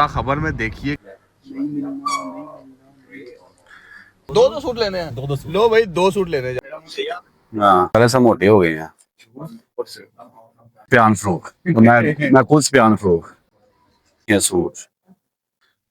खबर में देखिए। दो सूट लेने हैं। दो सूट लो भाई, दो सूट लेने हाँ, पहले से मोटे हो गए हैं। स्पेन फ्रॉक, तो मैं खुद स्पेन फ्रॉक ये सूट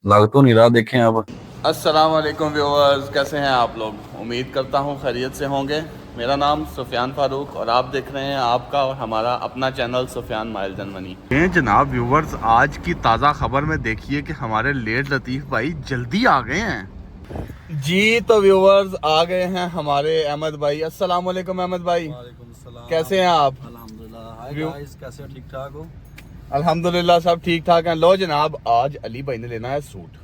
लग तो नहीं रहा, देखें अब। अस्सलाम वालेकुम व्यूअर्स, कैसे हैं आप लोग? उम्मीद करता हूँ खैरियत से होंगे। मेरा नाम सुफियान फारूक और आप देख रहे हैं आपका और हमारा अपना channel Sufiyan miles and money. जनाब व्यूवर्स, आज की ताज़ा खबर में देखिए कि हमारे लेट लतीफ़ भाई जल्दी आ गए हैं। जी तो व्यूअर्स, आ गए हैं हमारे अहमद भाई। अस्सलाम वालेकुम अहमद भाई, वालेकुम सलाम। कैसे हैं आप? अल्हम्दुलिल्लाह। हाय व्यू गाइस, कैसे हो? ठीक ठाक हो? अल्हम्दुलिल्लाह सब ठीक ठाक हैं। लो जनाब, आज अली भाई ने लेना है सूट,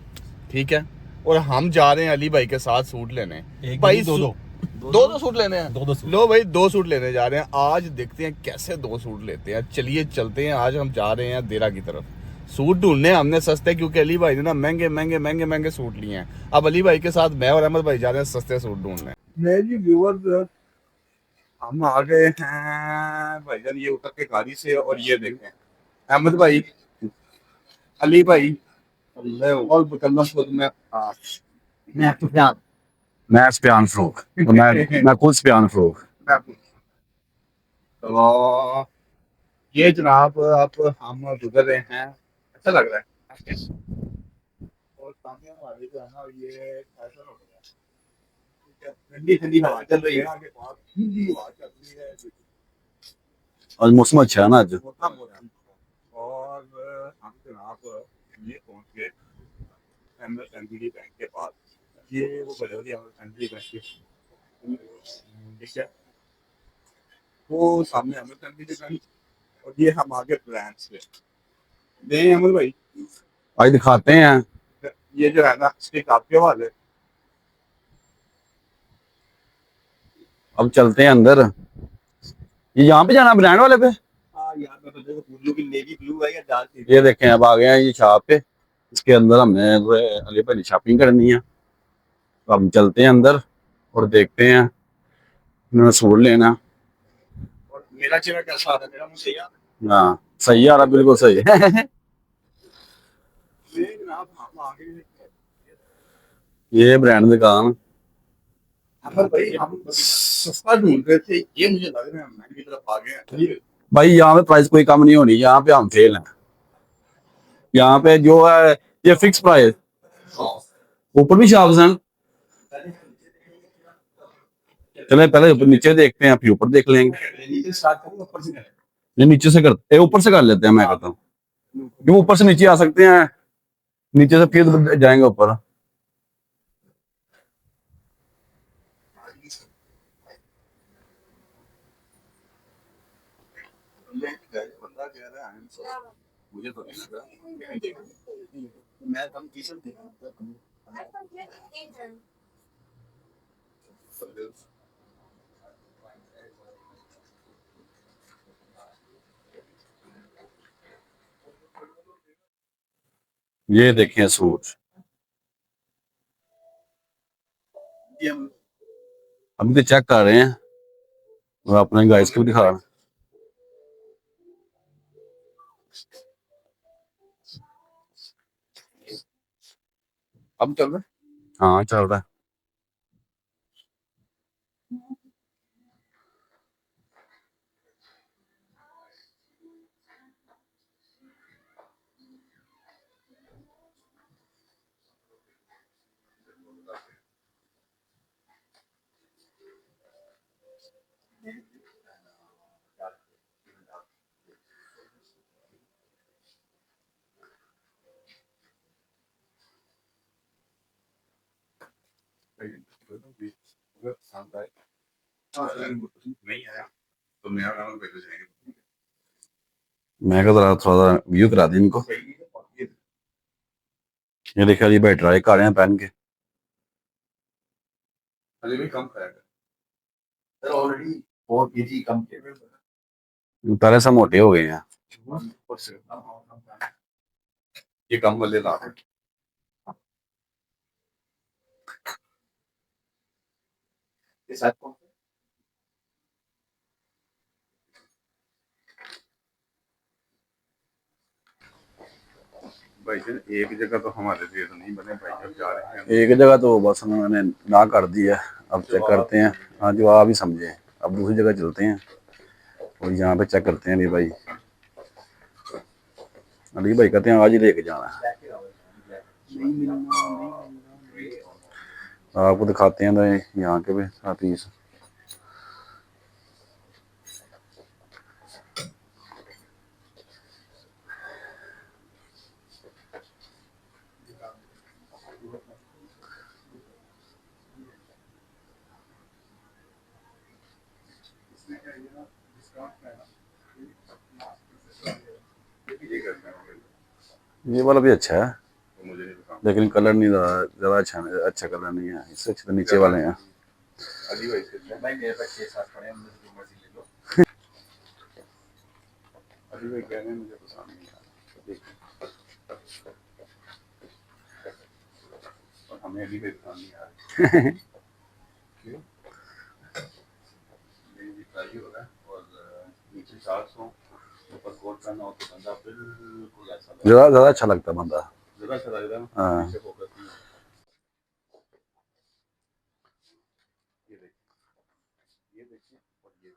ठीक है, और हम जा रहे हैं अली भाई के साथ सूट लेने। एक भाई नहीं, दो दो सूट लेने हैं। दो सूट। लो भाई, दो सूट लेने जा रहे हैं आज। देखते हैं कैसे दो सूट लेते हैं। चलिए चलते हैं, आज हम जा रहे हैं देरा की तरफ सूट ढूंढने। हमने सस्ते, क्योंकि अली भाई ने ना महंगे महंगे महंगे महंगे सूट लिए हैं। अब अली भाई के साथ मैं और अहमद भाई जा रहे हैं सस्ते सूट ढूंढने। नहीं जी व्यूवर्स, हम आ गए हैं भाईजान, ये उतर के गाड़ी से। और ये देखें अहमद भाई, अली भाई, और बकलना खुद में मैं स्पेन फ्रॉक, तो मैं खुद स्पेन फ्रॉक। तो ये जनाब आप हम गुजर रहे हैं, अच्छा लग रहा है। और सामने हमारे जो है ना, ये ऐसा हो गया, ठीक है, ठंडी ठंडी हवा चल रही है, आगे बहुत ठंडी हवा चल रही है। आज मौसम अच्छा है ना, आज मौसम हो रहा है। और हम जनाब ये पहुंच गए एमएसएमबीडी बैंक के पास। ये वो बड़े वाली एमएसएमबीडी बैंक के, ठीक है, वो सामने एमएसएमबीडी बैंक। और ये हम आगे ब्रांच पे दें अमर भाई, आज दिखाते हैं। ये जो है ना स्टिक आपके वाले, अब चलते हैं अंदर। ये यहाँ पे जाना ब्रांड वाले पे। हाँ, यहाँ पे तो देखो ब्लू की, नेवी ब्लू है या डार्क। ये देखें, अब आ गए हैं ये शॉप पे। इसके अंदर हमने अली भाई शॉपिंग करनी है, तो हम चलते हैं अंदर और देखते हैं इन्होंने सूट लेना। और मेरा चेहरा कैसा आ रहा है? मेरा मुंह सही आ रहा है? हाँ सही आ रहा, बिल्कुल सही है। ये ब्रांड दुकान। भाई हम सस्ता ढूंढ रहे थे, ये मुझे लग रहा है हम महंगी तरफ आ गए हैं। भाई यहाँ पे प्राइस कोई कम नहीं होनी, यहाँ पे हम फेल हैं। यहाँ पे जो है ये फिक्स प्राइस। ऊपर भी शॉप्स हैं। चले पहले ऊपर नीचे देखते हैं, फिर ऊपर देख लेंगे। नहीं, नीचे से करते, ऊपर से कर लेते हैं, मैं कहता हूँ। क्यों ऊपर से नीचे आ सकते हैं, नीचे से फिर जाएंगे ऊपर। मुझे तो नहीं लग रहा। मैं कम टी-शर्ट देखा। ये देखें सूट, अभी तो चेक कर रहे हैं और अपने गाइस को भी दिखा रहे हैं। अब चल रहा है? हाँ चल रहा है। नहीं आया तो मेरा नाम भेज जाएंगे। मैं कहा थोड़ा व्यू करा दी इनको। ये देखा जी भाई ट्राई कर रहे हैं पहन के। अरे भी कम खाएगा सर, ऑलरेडी 4 kg कम किया, पहले से मोटे हो गए हैं। ये कम वाले ला रहे हैं। ये साथ कौन? भाई जान एक जगह तो हमारे लिए तो नहीं बने भाई, अब जा रहे हैं एक जगह तो बस उन्होंने ना कर दी है, अब चेक करते हैं। हाँ जो आप ही समझे, अब दूसरी जगह चलते हैं और यहाँ पे चेक करते हैं। अली भाई, अली भाई कहते हैं आज ही लेके जाना है। आपको दिखाते हैं तो यहाँ के भी पीस। ये वाला भी अच्छा है मुझे नहीं पता। लेकिन कलर नहीं ज़्यादा अच्छा कलर नहीं है, इससे अच्छे तो नीचे वाले हैं। अली भाई से भाई मेरे पास 6-7 पड़े हैं, मुझे जो मर्जी ले लो। अली भाई कह रहे हैं मुझे पसंद नहीं आ रहा, और हमें अली भाई पसंद नहीं आ रहा। क्यों? मेरी प्राइस हो रहा है और नीचे 400 ऊपर कोट पहना हो तो बंदा बिल्कुल ऐसा लगता है। ज़्यादा अच्छा लगता है बंदा। ज़रा अच्छा लग रहा है ना, हाँ नीचे फोकस नहीं। ये देखिए, ये देखिए और ये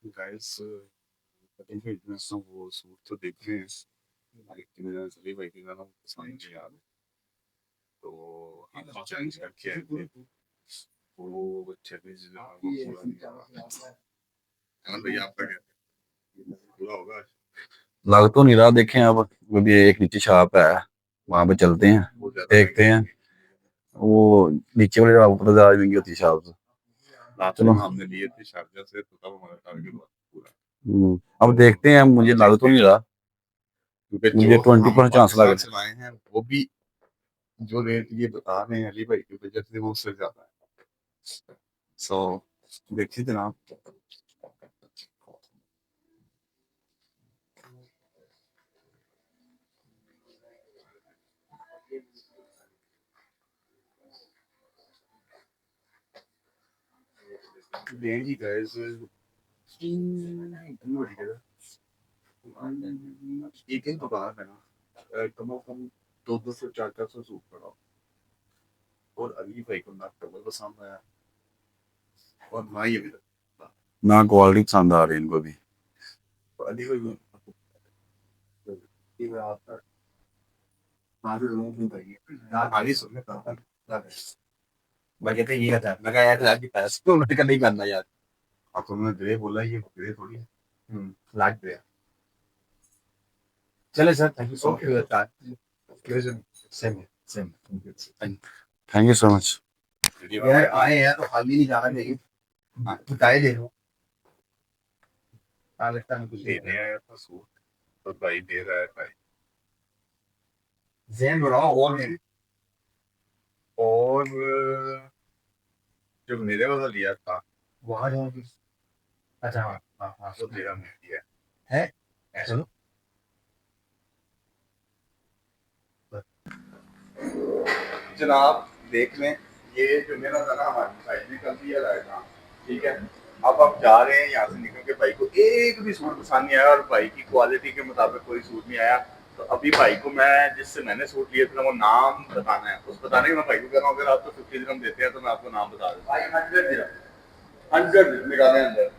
देखिए गाइस, इतना इतना सा वो सूट तो देख रहे हैं लेकिन सभी भाई के गाना पसंद नहीं आ रहा, तो हम चेंज करके आए थे। वो बच्चे भी जो है वो पूरा नहीं हुआ। अमन भैया आपका क्या पूरा होगा आज? लग तो नहीं रहा, देखें अब। वो भी एक नीचे शॉप है, वहां पे चलते हैं, देखते हैं। वो नीचे वाले ऊपर ज़्यादा महंगी होती है शॉप। लास्ट चलो टाइम हमने लिए थे शारजा से, तो तब हमारा टारगेट हुआ पूरा। अब देखते हैं, मुझे लग तो नहीं रहा, क्योंकि मुझे जो 20% हम चांस लग पाकिस्तान रहा से लाए हैं वो भी जो रेट ये बता रहे हैं अली भाई की वजह से वो उससे ज्यादा है। सो देखिए जनाब, देंगी गाइस एक ही दुकान है ना, कम से कम 200-400 सूट पड़ा, और अली भाई को ना कवर पसंद आया और ना ये भी ना क्वालिटी पसंद आ रही है इनको भी। तो अली भाई ये आपका माफी रूम नहीं चाहिए यार, आगे सुनने का मैं कहते ये था, मैं कहा यार की पैसे तो उन्होंने का नहीं करना यार। अब तुमने ग्रे बोला, ये ग्रे थोड़ी है। Light grey. चले sir, thank you so much. Same same thank you so much. यार आए हैं तो खाली नहीं जाना चाहिए, बताए दे रहा हूँ लगता है कुछ देने आया था सूट, तो भाई दे रहा है भाई जैन बनाओ और जो मेरे वाला लिया था वहां जाओगे। अच्छा हाँ हाँ हाँ, तो तेरा मिल गया है ऐसा। जनाब देख लें, ये जो मेरा था ना, हमारी भाई ने कल दिया लाया था, ठीक है। अब हम जा रहे हैं यहाँ से निकल के, भाई को एक भी सूट पसंद नहीं आया और भाई की क्वालिटी के मुताबिक कोई सूट नहीं आया। तो अभी भाई को मैं जिससे मैंने सूट लिए थे ना, वो नाम बताना है, उस बताने के मैं भाई को कह रहा हूँ अगर आपको 50 दिरहम देते हैं तो मैं आपको नाम बता दूँ। भाई 100 दिरहम, 100 निकाले अंदर,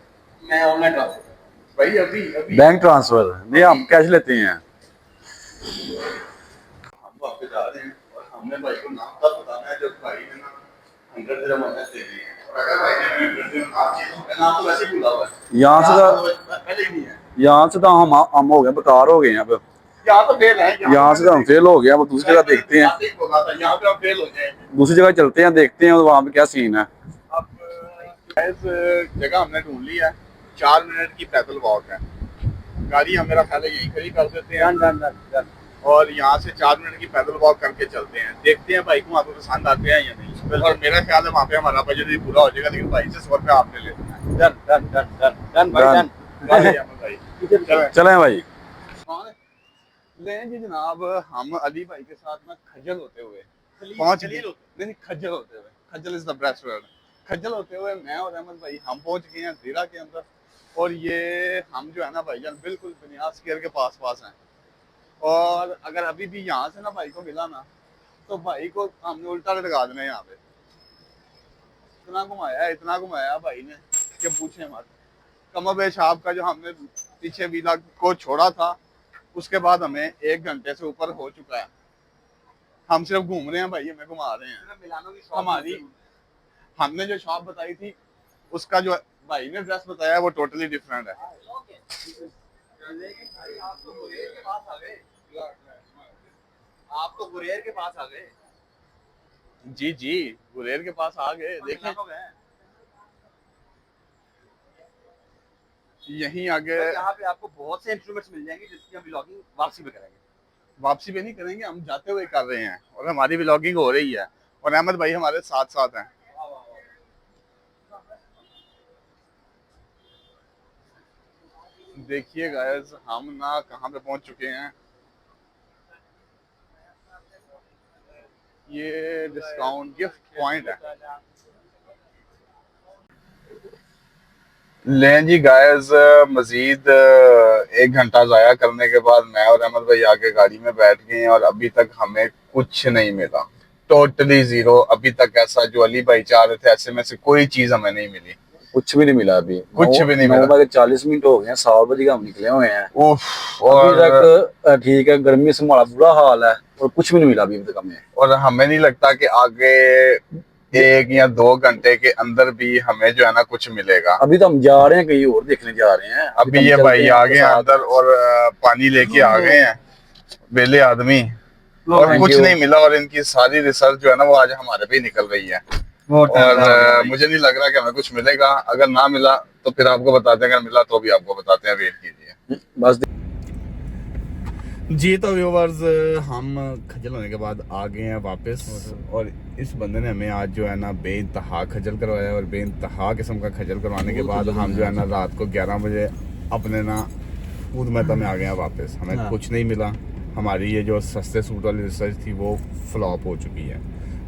मैं ऑनलाइन ट्रांसफर भाई अभी अभी बैंक ट्रांसफर नहीं, हम कैश लेते हैं। हम वहाँ पे जा रहे हैं और हमने भाई को नाम तब बताना है जब भाई ने ना 100 दिरहम हमें दे दिए हैं। और अगर भाई ने 100 दिरहम आप चीज़ का नाम तो वैसे ही भूला हुआ है, यहाँ से पहले ही नहीं है। यहाँ से तो हम हो गए, बेकार हो गए हैं अब। यहाँ तो फेल है, यहाँ से तो हम फेल हो गए, अब दूसरी जगह देखते हैं। यहाँ पे हम फेल हो जाएंगे। दूसरी जगह चलते हैं, देखते हैं वहाँ पे क्या सीन है। अब इस जगह हमने ढूंढ लिया है, 4 मिनट की पैदल वॉक है, गाड़ी हम मेरा ख्याल है यहीं खड़ी कर देते हैं और यहाँ से 4 मिनट की पैदल वॉक करके चलते हैं, देखते हैं भाई को वहाँ पे पसंद आते हैं या नहीं। और मेरा ख्याल है वहाँ पे हमारा बजट भी पूरा हो जाएगा, लेकिन भाई से 100 रुपये आपने लेते हैं। Done done done done done भाई डन। चलें भाई। लें जी जनाब, हम अली भाई के साथ ना खज्जल होते हुए पहुंच गए, नहीं खज्जल होते हुए, खज्जल इज द बेस्ट वर्ड, खज्जल होते हुए मैं और अहमद भाई हम पहुंच गए हैं देरा के अंदर। और ये हम जो है ना भाईजान बिल्कुल बुनियाद स्क्वायर के पास पास हैं। और अगर अभी भी यहाँ से ना भाई को मिला ना तो भाई को हमने उल्टा लटका देना यहाँ पे। इतना घुमाया भाई ने कि पूछे मत। कमोबेश आपका जो हमने पीछे वीला को छोड़ा था उसके बाद हमें 1 घंटे से ऊपर हो चुका है। हम सिर्फ घूम रहे हैं भाई, हमें घुमा रहे हैं। मिलानो की शॉप हमारी हमने जो शॉप बताई थी उसका जो भाई ने ड्रेस बताया वो टोटली डिफरेंट है। लेकिन भाई आप तो गुरेर के पास आ गए। आप तो गुरेर के पास आ गए। जी जी गुरेर के पास आ गए। देखें यहीं आगे यहाँ पे आपको बहुत से इंस्ट्रूमेंट्स मिल जाएंगे जिसकी हम व्लॉगिंग वापसी पे करेंगे। वापसी पे नहीं करेंगे, हम जाते हुए कर रहे हैं और हमारी व्लॉगिंग हो रही है और अहमद भाई हमारे साथ साथ हैं। देखिए गाइस हम ना कहाँ पे पहुंच चुके हैं। ये डिस्काउंट गिफ्ट पॉइंट है। लें जी गाइस मजीद 1 घंटा ज़ाया करने के बाद मैं और अहमद भाई आके गाड़ी में बैठ गए हैं और अभी तक हमें कुछ नहीं मिला। Totally zero. अभी तक ऐसा जो अली भाई चाह रहे थे ऐसे में से कोई चीज हमें नहीं मिली। कुछ भी नहीं मिला अभी। कुछ भी नहीं मिला। 40 मिनट हो गए हैं, 7 बजे का हम निकले हुए हैं। उफ। अभी तक ठीक है, गर्मी से हमारा बुरा हाल है और कुछ भी नहीं मिला अभी तक हमें। और हमें नहीं लगता कि आगे 1 या 2 घंटे के अंदर भी हमें जो है ना कुछ मिलेगा। अभी तो हम जा रहे हैं, कहीं और देखने जा रहे हैं। अभी ये भाई आ गए अंदर और पानी लेके आ गए हैं बेले आदमी और कुछ नहीं मिला। और इनकी सारी रिसर्च जो है ना वो आज हमारे पे ही निकल रही है और मुझे नहीं लग रहा कि हमें कुछ मिलेगा। अगर ना मिला तो फिर आपको बताते हैं, अगर मिला तो भी आपको बताते हैं। वेट कीजिए बस। जी तो व्यूवर्स हम खजल होने के बाद आ गए हैं वापस और इस बंदे ने हमें आज जो है ना बेइंतहा खजल करवाया और बेइंतहा किस्म का खजल करवाने के बाद हम जो है ना रात को 11 बजे अपने ना ऊद मैदा में आ गए हैं वापस। हमें कुछ नहीं मिला। हमारी ये जो सस्ते सूट वाली रिसर्च थी वो फ्लॉप हो चुकी है।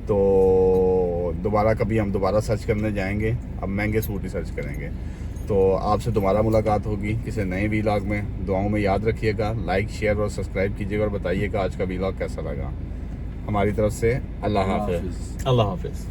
तो दोबारा कभी हम दोबारा सर्च करने जाएंगे, अब महंगे सूट ही सर्च करेंगे। तो आपसे दोबारा मुलाकात होगी किसी नए वीलॉग में। दुआओं में याद रखिएगा, लाइक शेयर और सब्सक्राइब कीजिएगा और बताइएगा आज का वीलॉग कैसा लगा। हमारी तरफ से अल्लाह हाफिज़। अल्लाह हाफिज़।